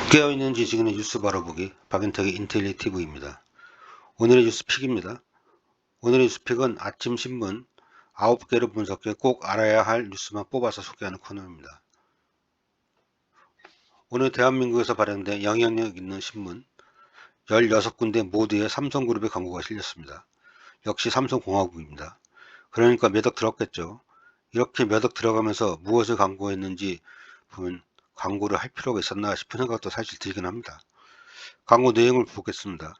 깨어있는 지식인의 뉴스 바로보기 박인택의 인텔리티브입니다. 오늘의 뉴스픽입니다. 오늘의 뉴스픽은 아침 신문 9개를 분석해 꼭 알아야 할 뉴스만 뽑아서 소개하는 코너입니다. 오늘 대한민국에서 발행된 영향력 있는 신문 16군데 모두의 삼성그룹의 광고가 실렸습니다. 역시 삼성공화국입니다. 그러니까 몇 억 들었겠죠. 이렇게 몇 억 들어가면서 무엇을 광고했는지 보면 광고를 할 필요가 있었나 싶은 생각도 사실 들긴 합니다. 광고 내용을 보겠습니다.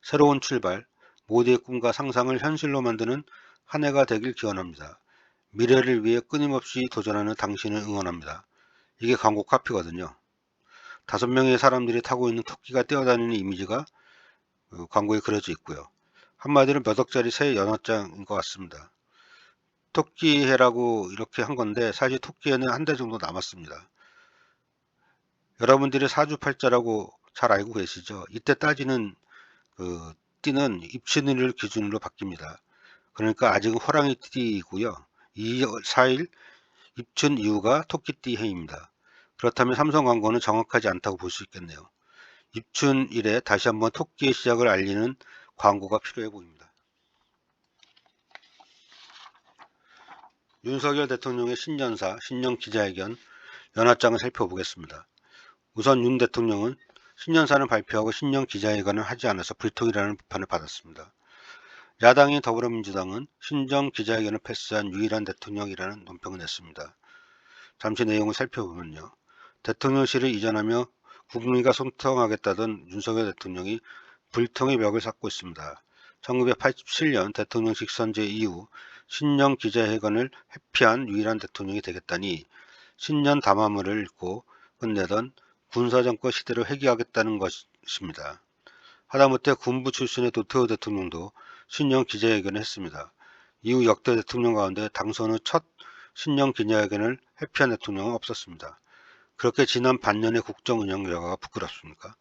새로운 출발, 모두의 꿈과 상상을 현실로 만드는 한 해가 되길 기원합니다. 미래를 위해 끊임없이 도전하는 당신을 응원합니다. 이게 광고 카피거든요. 5명의 사람들이 타고 있는 토끼가 뛰어다니는 이미지가 광고에 그려져 있고요. 한마디로 몇 억짜리 새 연어장인 것 같습니다. 토끼해라고 이렇게 한 건데 사실 토끼에는 한 대 정도 남았습니다. 여러분들이 사주팔자라고 잘 알고 계시죠? 이때 따지는 띠는 입춘일을 기준으로 바뀝니다. 그러니까 아직은 호랑이 띠이고요. 2월 4일 입춘 이후가 토끼띠 해입니다. 그렇다면 삼성 광고는 정확하지 않다고 볼 수 있겠네요. 입춘일에 다시 한번 토끼의 시작을 알리는 광고가 필요해 보입니다. 윤석열 대통령의 신년사, 신년 기자회견, 연합장을 살펴보겠습니다. 우선 윤 대통령은 신년사는 발표하고 신년 기자회견을 하지 않아서 불통이라는 비판을 받았습니다. 야당인 더불어민주당은 신년 기자회견을 패스한 유일한 대통령이라는 논평을 냈습니다. 잠시 내용을 살펴보면요. 대통령실을 이전하며 국민과 소통하겠다던 윤석열 대통령이 불통의 벽을 쌓고 있습니다. 1987년 대통령직 선제 이후 신년 기자회견을 회피한 유일한 대통령이 되겠다니 신년 담화문을 읽고 끝내던 군사정권 시대로 회귀하겠다는 것입니다. 하다못해 군부 출신의 노태우 대통령도 신년 기자회견을 했습니다. 이후 역대 대통령 가운데 당선 후 첫 신년 기자회견을 회피한 대통령은 없었습니다. 그렇게 지난 반년의 국정 운영 결과가 부끄럽습니까?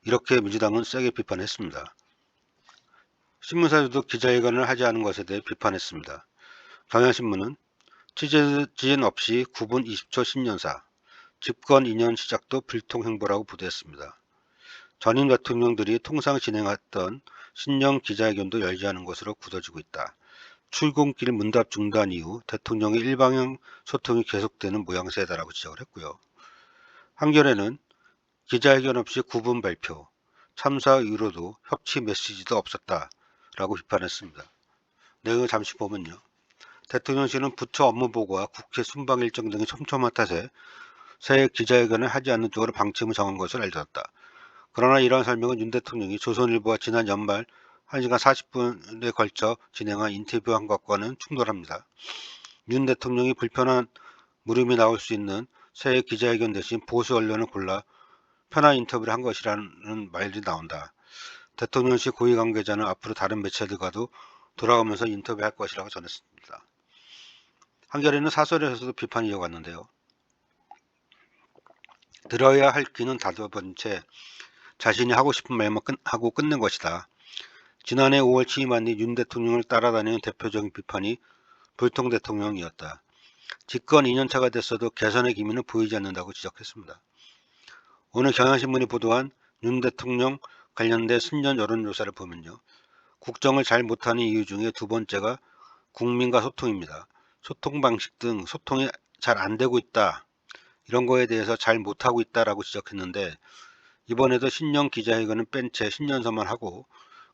이렇게 민주당은 세게 비판했습니다. 신문사들도 기자회견을 하지 않은 것에 대해 비판했습니다. 경향신문은 취재진 없이 9분 20초 신년사, 집권 2년 시작도 불통행보라고 보도했습니다. 전임 대통령들이 통상 진행했던 신년 기자회견도 열지 않은 것으로 굳어지고 있다. 출근길 문답 중단 이후 대통령의 일방향 소통이 계속되는 모양새다라고 지적을 했고요. 한겨레는 기자회견 없이 9분 발표, 참사 이후로도 협치 메시지도 없었다라고 비판했습니다. 내용을 잠시 보면요. 대통령실은 부처 업무 보고와 국회 순방 일정 등의 촘촘한 탓에 새 기자회견을 하지 않는 쪽으로 방침을 정한 것을 알려졌다. 그러나 이러한 설명은 윤 대통령이 조선일보와 지난 연말 1시간 40분에 걸쳐 진행한 인터뷰한 것과는 충돌합니다. 윤 대통령이 불편한 물음이 나올 수 있는 새 기자회견 대신 보수 언론을 골라 편한 인터뷰를 한 것이라는 말이 나온다. 대통령실 고위 관계자는 앞으로 다른 매체들과도 돌아오면서 인터뷰할 것이라고 전했습니다. 한겨레는 사설에서도 비판이 이어갔는데요. 들어야 할 귀는 닫아본 채 자신이 하고 싶은 말만 하고 끝낸 것이다. 지난해 5월 취임한 뒤 윤 대통령을 따라다니는 대표적인 비판이 불통 대통령이었다. 집권 2년차가 됐어도 개선의 기미는 보이지 않는다고 지적했습니다. 오늘 경향신문이 보도한 윤 대통령 관련된 신년 여론조사를 보면요. 국정을 잘 못하는 이유 중에 두 번째가 국민과 소통입니다. 소통 방식 등 소통이 잘 안 되고 있다. 이런 거에 대해서 잘 못하고 있다라고 지적했는데 이번에도 신년 기자회견은 뺀 채 신년사만 하고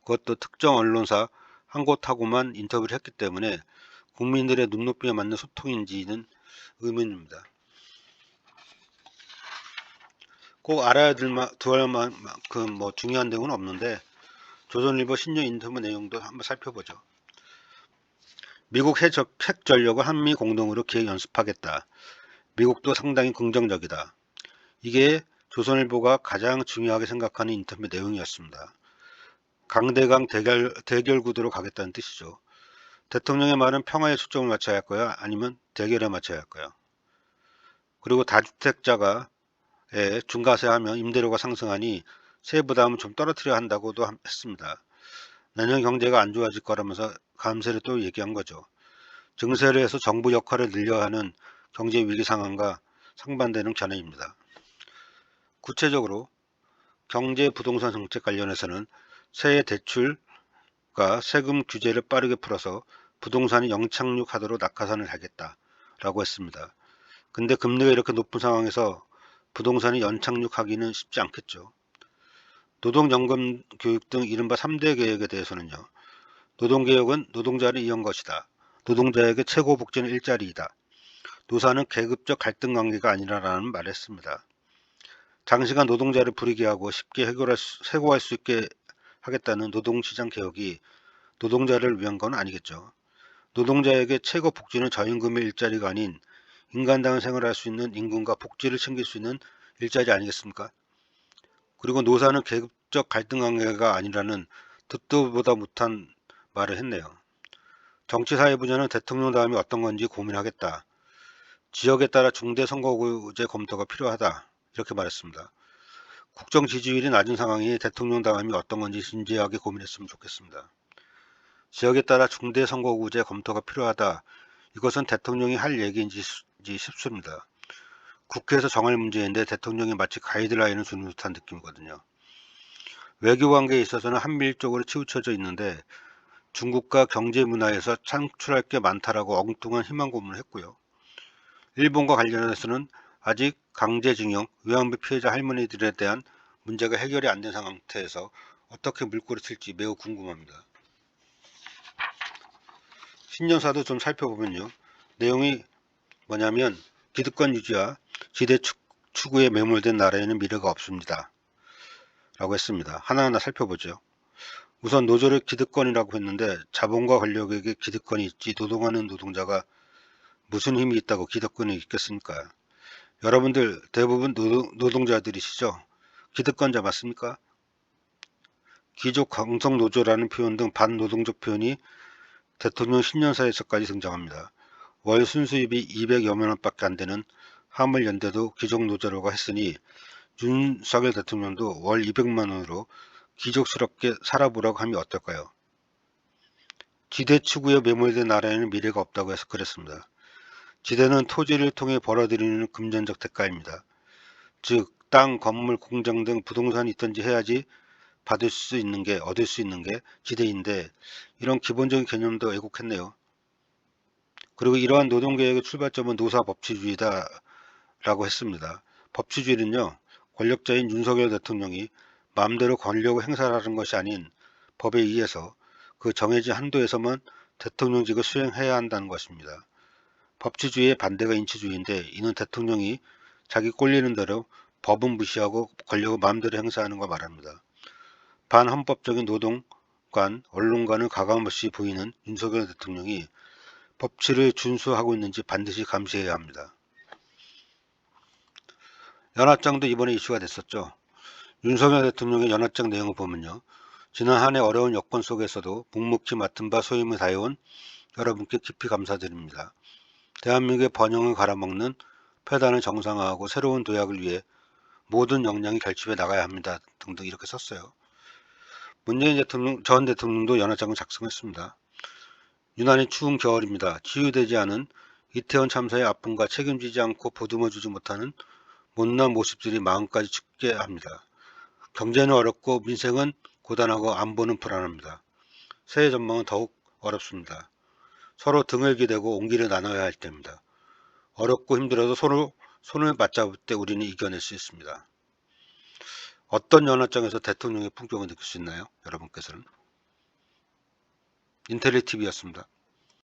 그것도 특정 언론사 한 곳하고만 인터뷰를 했기 때문에 국민들의 눈높이에 맞는 소통인지는 의문입니다. 꼭 알아야 될 만큼 중요한 내용은 없는데 조선일보 신년 인터뷰 내용도 한번 살펴보죠. 미국 핵 전력을 한미 공동으로 기획 연습하겠다. 미국도 상당히 긍정적이다. 이게 조선일보가 가장 중요하게 생각하는 인터뷰 내용이었습니다. 강대강 대결 구도로 가겠다는 뜻이죠. 대통령의 말은 평화에 초점을 맞춰야 할까요? 아니면 대결에 맞춰야 할까요? 그리고 다주택자가 중과세하면 임대료가 상승하니 세부담을 좀 떨어뜨려야 한다고도 했습니다. 내년 경제가 안 좋아질 거라면서 감세를 또 얘기한 거죠. 증세를 해서 정부 역할을 늘려야 하는 경제 위기 상황과 상반되는 견해입니다. 구체적으로 경제 부동산 정책 관련해서는 세액 대출과 세금 규제를 빠르게 풀어서 부동산이 영착륙하도록 낙하산을 달겠다라고 했습니다. 근데 금리가 이렇게 높은 상황에서 부동산이 연착륙하기는 쉽지 않겠죠. 노동연금 교육 등 이른바 3대 개혁에 대해서는요. 노동개혁은 노동자를 위한 것이다. 노동자에게 최고 복지는 일자리이다. 노사는 계급적 갈등 관계가 아니라라는 말을 했습니다. 장시간 노동자를 부리게 하고 쉽게 해고할 수 있게 하겠다는 노동시장 개혁이 노동자를 위한 건 아니겠죠. 노동자에게 최고 복지는 저임금의 일자리가 아닌 인간다운 생활을 할 수 있는 임금과 복지를 챙길 수 있는 일자리 아니겠습니까? 그리고 노사는 계급적 갈등 관계가 아니라는 듣도 보다 못한 말을 했네요. 정치사회 분야는 대통령 다음이 어떤 건지 고민하겠다. 지역에 따라 중대선거구제 검토가 필요하다. 이렇게 말했습니다. 국정 지지율이 낮은 상황이 대통령 다음이 어떤 건지 진지하게 고민했으면 좋겠습니다. 지역에 따라 중대선거구제 검토가 필요하다. 이것은 대통령이 할 얘기인지 싶습니다. 국회에서 정할 문제인데 대통령이 마치 가이드라인을 주는 듯한 느낌이거든요. 외교관계에 있어서는 한미일 쪽으로 치우쳐져 있는데 중국과 경제 문화에서 창출할 게 많다라고 엉뚱한 희망 고문을 했고요. 일본과 관련해서는 아직 강제징용, 위안부 피해자 할머니들에 대한 문제가 해결이 안 된 상태에서 어떻게 물꼬를 틀지 매우 궁금합니다. 신년사도 좀 살펴보면요. 내용이 뭐냐면 기득권 유지와 지대 추구에 매몰된 나라에는 미래가 없습니다. 라고 했습니다. 하나하나 살펴보죠. 우선 노조를 기득권이라고 했는데 자본과 권력에게 기득권이 있지 노동하는 노동자가 무슨 힘이 있다고 기득권이 있겠습니까? 여러분들 대부분 노동자들이시죠? 기득권자 맞습니까? 귀족 강성노조라는 표현 등 반노동적 표현이 대통령 신년사에서까지 등장합니다. 월 순수입이 200여만 원밖에 안 되는 화물연대도 귀족노조라고 했으니 윤석열 대통령도 월 200만 원으로 귀족스럽게 살아보라고 하면 어떨까요? 지대 추구에 매몰된 나라에는 미래가 없다고 해서 그랬습니다. 지대는 토지를 통해 벌어들이는 금전적 대가입니다. 즉, 땅, 건물, 공장 등 부동산이 있든지 해야지 얻을 수 있는 게 지대인데 이런 기본적인 개념도 왜곡했네요. 그리고 이러한 노동개혁의 출발점은 노사법치주의다 라고 했습니다. 법치주의는요, 권력자인 윤석열 대통령이 마음대로 권력을 행사하는 것이 아닌 법에 의해서 그 정해진 한도에서만 대통령직을 수행해야 한다는 것입니다. 법치주의의 반대가 인치주의인데 이는 대통령이 자기 꼴리는 대로 법은 무시하고 권력을 마음대로 행사하는 걸 말합니다. 반헌법적인 노동관, 언론관을 가감없이 보이는 윤석열 대통령이 법치를 준수하고 있는지 반드시 감시해야 합니다. 연합장도 이번에 이슈가 됐었죠. 윤석열 대통령의 연합장 내용을 보면요. 지난 한 해 어려운 여건 속에서도 묵묵히 맡은 바 소임을 다해온 여러분께 깊이 감사드립니다. 대한민국의 번영을 갈아먹는 폐단을 정상화하고 새로운 도약을 위해 모든 역량이 결집해 나가야 합니다. 등등 이렇게 썼어요. 문재인 전 대통령도 연합장을 작성했습니다. 유난히 추운 겨울입니다. 치유되지 않은 이태원 참사의 아픔과 책임지지 않고 보듬어주지 못하는 못난 모습들이 마음까지 춥게 합니다. 경제는 어렵고 민생은 고단하고 안보는 불안합니다. 새해 전망은 더욱 어렵습니다. 서로 등을 기대고 온기를 나눠야 할 때입니다. 어렵고 힘들어도 서로 손을 맞잡을 때 우리는 이겨낼 수 있습니다. 어떤 연합장에서 대통령의 품격을 느낄 수 있나요? 여러분께서는. 인텔리TV였습니다.